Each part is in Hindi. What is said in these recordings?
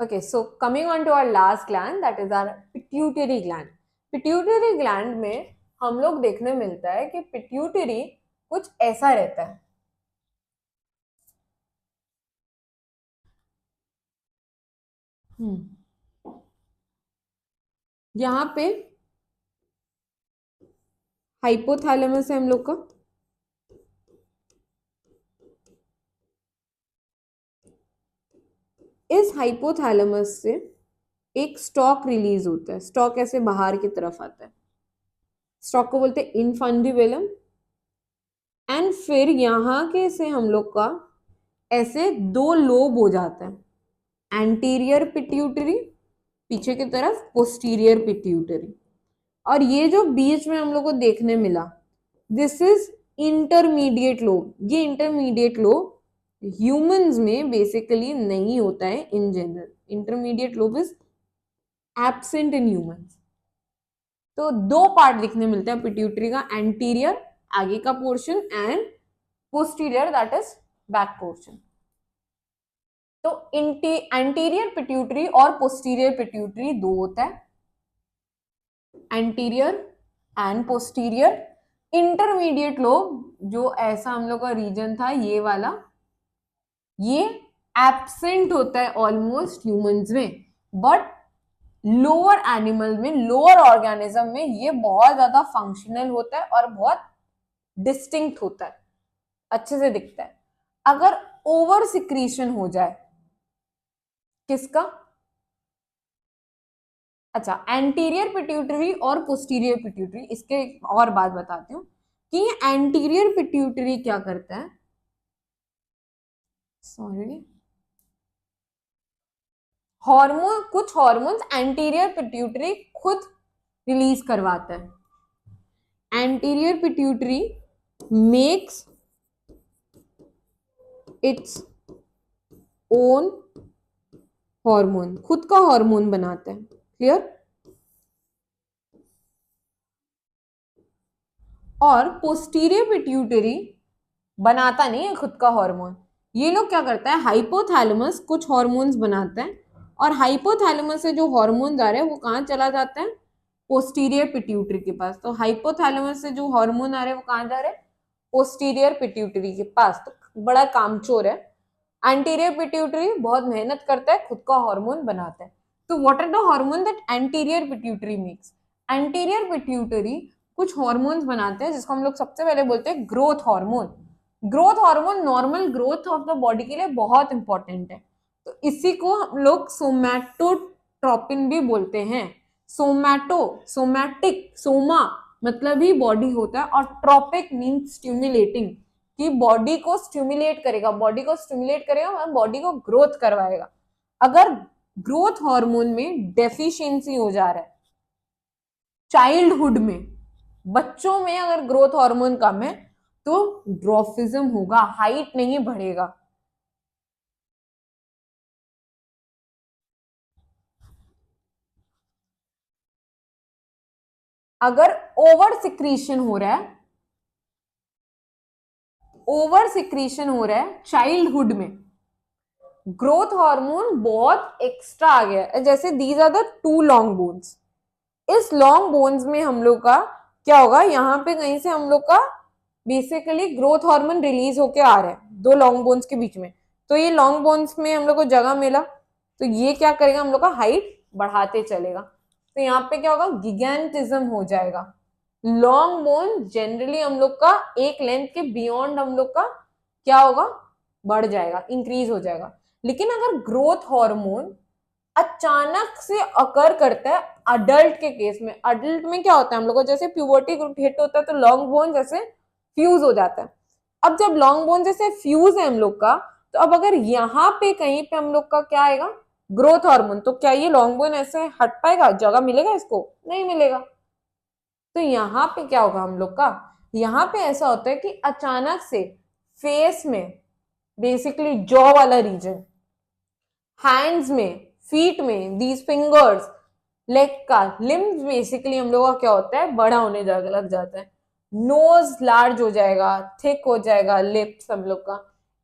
Okay, so coming on to our last gland, that is our pituitary gland. Pituitary gland में हम लोग देखने मिलता है कि पिट्यूटरी कुछ ऐसा रहता है. यहाँ पे हाइपोथैलेमस है हम लोग का. इस हाइपोथैलेमस से एक स्टॉक रिलीज होता है. स्टॉक ऐसे बाहर की तरफ आता है. स्टॉक को बोलते हैं इनफंडिबुलम. एंड फिर यहाँ के से हम लोग का ऐसे दो लोब हो जाता है. एंटीरियर पिट्यूटरी पीछे की तरफ, पोस्टीरियर पिट्यूटरी. और ये जो बीच में हम लोग को देखने मिला, दिस इज इंटरमीडिएट लोब. ये इंटरमीडिएट लोब ह्यूमंस में बेसिकली नहीं होता है in general. Intermediate lobe is absent in humans. तो दो पार्ट दिखने मिलते हैं पिट्यूटरी का, एंटीरियर आगे का portion and posterior that is back portion. तो एंटीरियर पिट्यूटरी और पोस्टीरियर पिट्यूटरी दो होता है, anterior and posterior. Intermediate lobe जो ऐसा हम लोग का रीजन था ये वाला, ये एब्सेंट होता है ऑलमोस्ट ह्यूमंस में. बट लोअर एनिमल में, लोअर ऑर्गेनिज्म में ये बहुत ज्यादा फंक्शनल होता है और बहुत डिस्टिंक्ट होता है, अच्छे से दिखता है. अगर ओवर सिक्रीशन हो जाए किसका, अच्छा एंटीरियर पिट्यूटरी और पोस्टीरियर पिट्यूटरी, इसके और बात बताती हूँ कि एंटीरियर पिट्यूटरी क्या करता है. सॉरी, हार्मोन, कुछ हार्मोन्स एंटीरियर पिट्यूटरी खुद रिलीज करवाता है. Anterior pituitary makes its own hormone, खुद का हार्मोन बनाता है. क्लियर. और पोस्टीरियर पिट्यूटरी बनाता नहीं है खुद का हार्मोन. ये लोग क्या करता है, हाइपोथैलेमस कुछ हार्मोन्स बनाता है और हाइपोथैलेमस से जो हार्मोन्स आ रहे हैं वो कहाँ चला जाता है, पोस्टीरियर पिट्यूटरी के पास. तो हाइपोथैलेमस से जो हार्मोन आ रहे हैं वो कहाँ जा रहे हैं, पोस्टीरियर पिट्यूटरी के पास. तो बड़ा कामचोर है. एंटीरियर पिट्यूटरी बहुत मेहनत करता है, खुद का हार्मोन बनाता है. तो what are the hormone that anterior pituitary makes. Anterior pituitary कुछ हार्मोन्स बनाते हैं जिसको हम लोग सबसे पहले बोलते हैं growth hormone. Growth hormone normal growth of the body के लिए बहुत इंपॉर्टेंट है. तो इसी को हम लोग सोमैटोट्रोपिन भी बोलते हैं. सोमैटो, सोमैटिक, सोमा मतलब ही बॉडी होता है और ट्रोपिक मीन स्टिमुलेटिंग, कि बॉडी को स्टिमुलेट करेगा, बॉडी को स्टिमुलेट करेगा मतलब बॉडी को ग्रोथ करवाएगा. अगर ग्रोथ हार्मोन में डेफिशिएंसी हो जा रहा है चाइल्डहुड में, बच्चों में अगर ग्रोथ हार्मोन कम है तो ड्वार्फिज्म होगा, हाइट नहीं बढ़ेगा. अगर ओवर सिक्रीशन हो रहा है, ओवर सिक्रीशन हो रहा है चाइल्डहुड में, ग्रोथ हार्मोन बहुत एक्स्ट्रा आ गया है. जैसे these are the two long bones. इस लॉन्ग बोन्स में हम लोग का क्या होगा, यहाँ पे कहीं से हम लोग का बेसिकली ग्रोथ हार्मोन रिलीज होके आ रहा है दो लॉन्ग बोन्स के बीच में. तो ये लॉन्ग बोन्स में हम लोग को जगह मिला तो ये क्या करेगा, हम लोग का हाइट बढ़ाते चलेगा. तो यहाँ पे क्या होगा, गिगेंटिज्म हो जाएगा. लॉन्ग बोन जनरली हम लोग का एक लेंथ के बियॉन्ड हम लोग का क्या होगा, बढ़ जाएगा, इंक्रीज हो जाएगा. लेकिन अगर ग्रोथ हार्मोन अचानक से अकर करता है अडल्ट के केस में, अडल्ट में क्या होता है हम लोग को, जैसे प्यूबर्टी हिट होता है तो लॉन्ग बोन जैसे फ्यूज हो जाता है. अब जब लॉन्ग बोन जैसे फ्यूज है हम लोग का, तो अब अगर यहाँ पे कहीं पे हम लोग का क्या आएगा, ग्रोथ हार्मोन, तो क्या ये लॉन्ग बोन ऐसे हट पाएगा, जगह मिलेगा इसको, नहीं मिलेगा. तो यहाँ पे क्या होगा हम लोग का, यहाँ पे ऐसा होता है कि अचानक से फेस में, बेसिकली जॉ वाला रीजन, हैंड्स में, फीट में, दीज फिंगर्स, लेग का, लिम्स बेसिकली हम लोग का क्या होता है, बड़ा होने लग जाता है. नोज लार्ज हो जाएगा, थिक हो जाएगा लिप्स हम लोग का.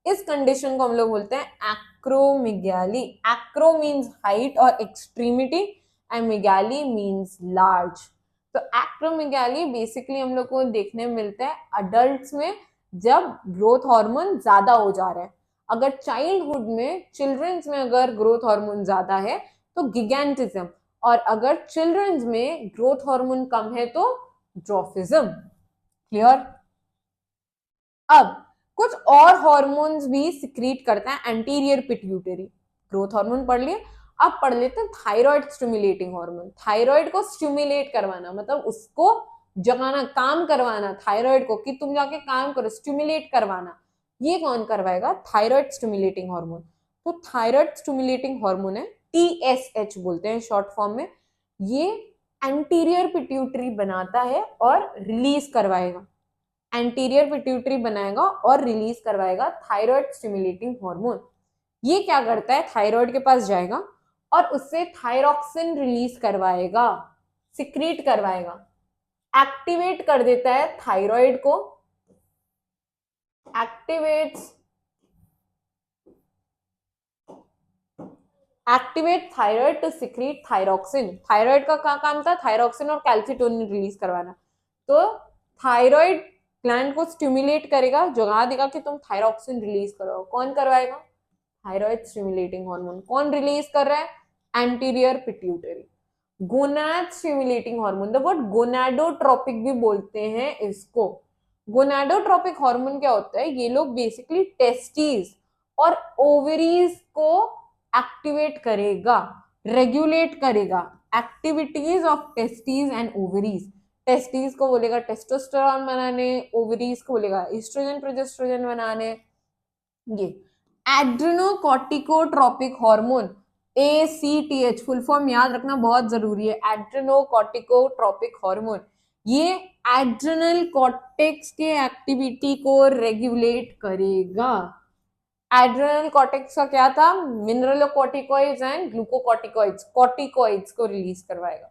इस कंडीशन को हम लोग बोलते हैं एक्रोमेगाली। एक्रो मीन्स हाइट और एक्सट्रीमिटी एंड मेगाली मीन्स लार्ज। तो एक्रोमेगाली बेसिकली हम लोग को देखने में मिलता है अडल्ट्स में जब ग्रोथ हार्मोन ज्यादा हो जा रहा है। अगर चाइल्डहुड में, चिल्ड्रंस में अगर ग्रोथ हार्मोन ज्यादा है तो गिगैंटिज्म, और अगर चिल्ड्रंस में ग्रोथ हार्मोन कम है तो ड्वार्फिज्म। क्लियर? अब कुछ और हार्मोन्स भी सिक्रीट करता है एंटीरियर पिट्यूटरी। ग्रोथ हार्मोन पढ़ लिए, अब पढ़ लेते हैं थायराइड स्टिमुलेटिंग हार्मोन। थायराइड को स्टिमुलेट करवाना मतलब उसको जगाना, काम करवाना थायराइड को कि तुम जाके काम करो, स्टिमुलेट करवाना। ये कौन करवाएगा? Thyroid stimulating hormone. तो थायराइड स्टिमुलेटिंग हार्मोन है, TSH बोलते हैं शॉर्ट फॉर्म में। ये एंटीरियर पिट्यूटरी बनाता है और रिलीज करवाएगा, एंटीरियर पिट्यूटरी बनाएगा और रिलीज करवाएगा थायराइड स्टिमुलेटिंग हार्मोन। ये क्या करता है? थायराइड के पास जाएगा और उससे थायरॉक्सिन रिलीज करवाएगा, सिक्रीट करवाएगा, एक्टिवेट कर देता है थायराइड को, activate thyroid to secrete thyroxine. Thyroid का क्या काम था? थायरॉक्सिन और कैल्सिटोनिन रिलीज करवाना। तो थायराइड ग्लैंड को स्टिमुलेट करेगा, जगा देगा कि तुम थायरॉक्सिन रिलीज करो। कौन करवाएगा? Thyroid stimulating hormone. कौन रिलीज कर रहा है? Anterior pituitary. Gonad stimulating hormone, the word gonadotropic भी बोलते हैं इसको। गोनाडोट्रोपिक हार्मोन क्या होता है? ये लोग बेसिकली टेस्टिस और ओवरीज को एक्टिवेट करेगा, रेगुलेट करेगा activities of testis and ovaries. Testis को बोलेगा टेस्टोस्टेरोन बनाने, ओवरीज को बोलेगा एस्ट्रोजन प्रोजेस्ट्रोजन बनाने। ये adrenocorticotropic hormone, ACTH full form याद रखना बहुत जरूरी है, एड्रेनोकॉर्टिकोट्रोपिक हार्मोन। ये एड्रेनल कॉर्टेक्स के एक्टिविटी को रेगुलेट करेगा। एड्रेनल कॉर्टेक्स का क्या था? मिनरलोकॉर्टिकॉइड्स एंड ग्लूकोकॉर्टिकॉइड्स, कॉर्टिकॉइड्स को रिलीज करवाएगा।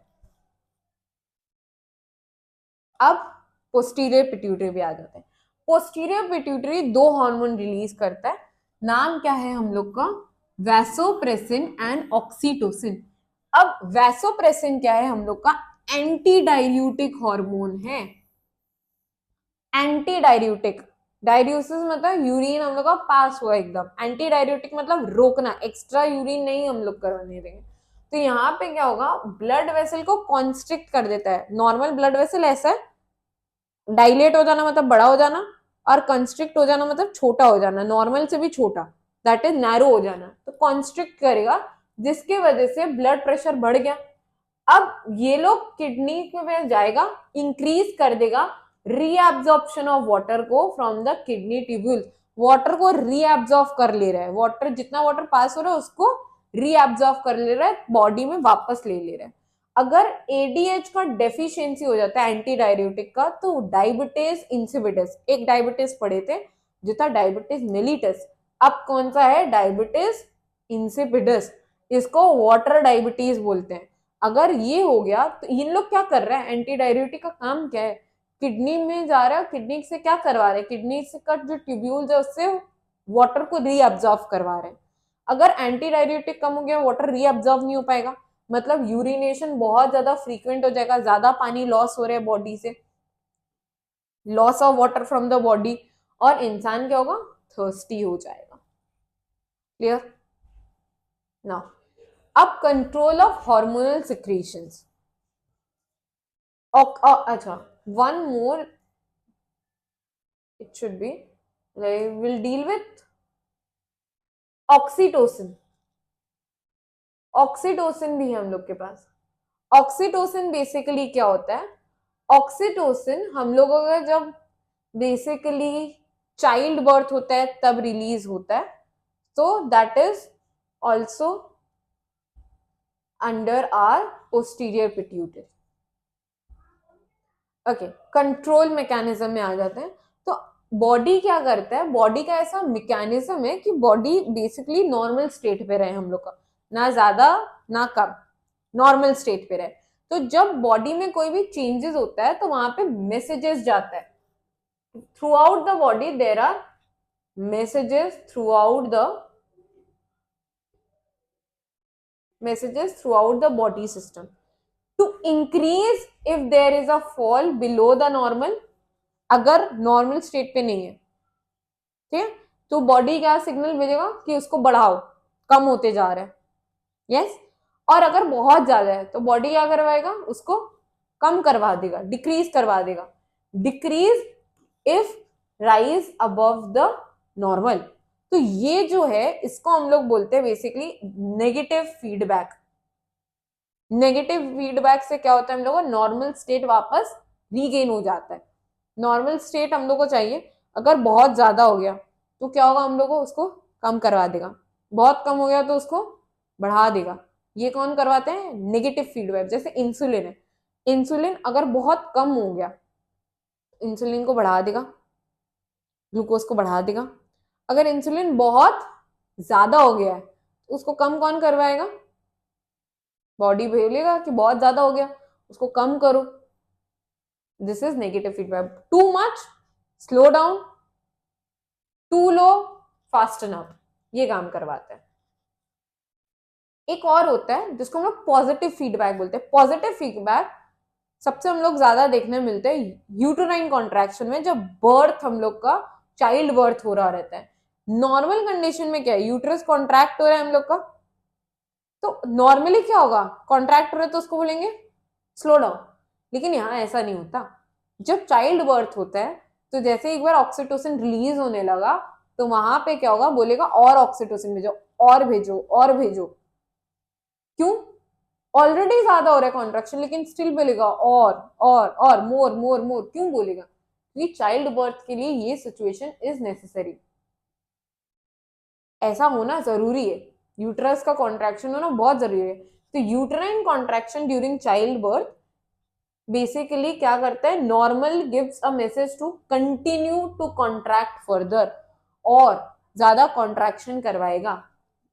अब पोस्टीरियर पिट्यूटरी भी आ जाता है। पोस्टीरियर पिट्यूटरी दो हार्मोन रिलीज करता है। नाम क्या है हम लोग का? Vasopressin and oxytocin. अब वैसोप्रेसिन क्या है हम लोग का? एंटी डायल्यूटिक हार्मोन है। एंटी डायल्यूटिक, डायल्यूसिस मतलब यूरिन हम लोग का पास हुआ एकदम, एंटी डायल्यूटिक मतलब रोकना, एक्स्ट्रा यूरिन नहीं हम लोग करवाने देंगे। तो यहाँ पे क्या होगा? ब्लड वेसल को कॉन्स्ट्रिक्ट कर देता है। नॉर्मल ब्लड वेसल ऐसा है, डायलेट हो जाना मतलब बड़ा हो जाना, और कंस्ट्रिक्ट हो जाना मतलब छोटा हो जाना, नॉर्मल से भी छोटा, दैट इज नैरो हो जाना। तो कॉन्स्ट्रिक्ट करेगा जिसकी वजह से ब्लड प्रेशर बढ़ गया। अब ये लोग किडनी में जाएगा, इंक्रीज कर देगा रीएब्जॉर्प्शन ऑफ वाटर को from the kidney tubule. Water को रीएब्जॉर्ब कर ले रहा है, वाटर जितना वाटर पास हो रहा है उसको रीएब्जॉर्ब कर ले रहा है, बॉडी में वापस ले ले रहा है। अगर ADH का डेफिशिएंसी हो जाता है एंटी डायरेटिक का, तो डायबिटीज इंसिपिडस, एक डायबिटीज पढ़े थे जो था डायबिटीज मेलिटस, अब कौन सा है? Diabetes insipidus. इसको वाटर डायबिटीज बोलते हैं। अगर ये हो गया तो इन लोग क्या कर रहे हैं? एंटी डायरेटिक का काम क्या है? किडनी में जा रहा है, किडनी से क्या करवा रहे हैं? किडनी से का जो ट्यूब्यूल्स है उससे वाटर को रीअब्जॉर्ब करवा रहे हैं। अगर एंटी डायरेटिक कम हो गया, वाटर रीअब्जॉर्ब नहीं हो पाएगा, मतलब यूरिनेशन बहुत ज्यादा फ्रीक्वेंट हो जाएगा, ज्यादा पानी लॉस हो रहा है बॉडी से, loss of water from the body, और इंसान क्या होगा? थर्स्टी हो जाएगा। क्लियर? नाउ अब कंट्रोल ऑफ हार्मोनल सिक्रीशंस। अच्छा, one more it should be, we'll deal with oxytocin. Oxytocin भी है हम लोग के पास। ऑक्सीटोसिन बेसिकली क्या होता है? ऑक्सीटोसिन हम लोगों का जब बेसिकली चाइल्ड बर्थ होता है तब रिलीज होता है, तो that is also under our posterior pituitary. Okay, control mechanism में आ जाते हैं। तो बॉडी क्या करता है? बॉडी का ऐसा मैकेनिज्म है कि बॉडी बेसिकली नॉर्मल स्टेट पे रहे हम लोग का, ना ज्यादा ना कम, नॉर्मल स्टेट पे रहे। तो जब बॉडी में कोई भी चेंजेस होता है तो वहां पे मैसेजेस जाता है throughout the body. There are messages throughout the body system to increase if there is a fall below the normal. अगर नॉर्मल स्टेट पे नहीं है, ठीक है, तो बॉडी क्या सिग्नल भेजेगा कि उसको बढ़ाओ, कम होते जा रहा है, यस। और अगर बहुत ज्यादा है तो बॉडी क्या करवाएगा, उसको कम करवा देगा, डिक्रीज करवा देगा, decrease if rise above the normal. तो ये जो है इसको हम लोग बोलते हैं basically negative feedback. Negative feedback से क्या होता है, हम लोग का नॉर्मल स्टेट वापस रीगेन हो जाता है। नॉर्मल स्टेट हम लोग को चाहिए, अगर बहुत ज्यादा हो गया तो क्या होगा, हम लोग को उसको कम करवा देगा, बहुत कम हो गया तो उसको बढ़ा देगा। ये कौन करवाते हैं, नेगेटिव फीडबैक। जैसे इंसुलिन है, इंसुलिन अगर बहुत कम हो गया, इंसुलिन को बढ़ा देगा, ग्लूकोज को बढ़ा देगा। अगर इंसुलिन बहुत ज्यादा हो गया है तो उसको कम कौन करवाएगा, बॉडी बोलेगा कि बहुत ज्यादा हो गया, उसको कम करो। This is negative feedback. Too much, slow down, too low, fasten up, ये काम करवाता है। एक और होता है जिसको हम लोग पॉजिटिव फीडबैक बोलते हैं। पॉजिटिव फीडबैक सबसे हम लोग ज्यादा देखने मिलते हैं यूटेराइन कॉन्ट्रैक्शन में, जब बर्थ हम लोग का चाइल्ड बर्थ हो रहा रहता है। नॉर्मल कंडीशन में क्या है, यूट्रस कॉन्ट्रैक्ट हो रहा है हम लोग का, तो नॉर्मली क्या होगा, कॉन्ट्रैक्ट हो रहा है तो उसको बोलेंगे स्लो डाउन। लेकिन यहाँ ऐसा नहीं होता। जब चाइल्ड बर्थ होता है तो जैसे एक बार ऑक्सीटोसिन रिलीज होने लगा तो वहां पे क्या होगा, बोलेगा और ऑक्सीटोसिन भेजो, और भेजो, और भेजो। क्यों, ऑलरेडी ज्यादा हो रहा है कॉन्ट्रैक्शन, लेकिन स्टिल बोलेगा और मोर मोर मोर। क्यों बोलेगा, क्योंकि चाइल्ड बर्थ के लिए ये सिचुएशन इज नेसेसरी, ऐसा होना जरूरी है। यूट्रस का कॉन्ट्रैक्शन होना बहुत जरूरी है। तो uterine contraction during child birth basically क्या करता है, normal gives a message to continue to contract further, और ज्यादा कॉन्ट्रैक्शन करवाएगा,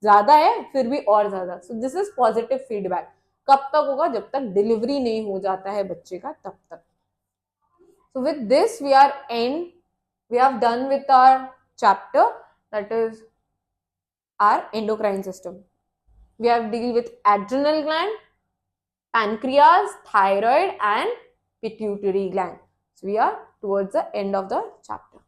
ज्यादा है फिर भी और ज्यादा। So this is positive feedback. कब तक होगा, जब तक डिलीवरी नहीं हो जाता है बच्चे का, तब तक। So with this we are end, we have done with our chapter, that is our endocrine system. We have deal with adrenal gland, pancreas, thyroid and pituitary gland. So we are towards the end of the chapter.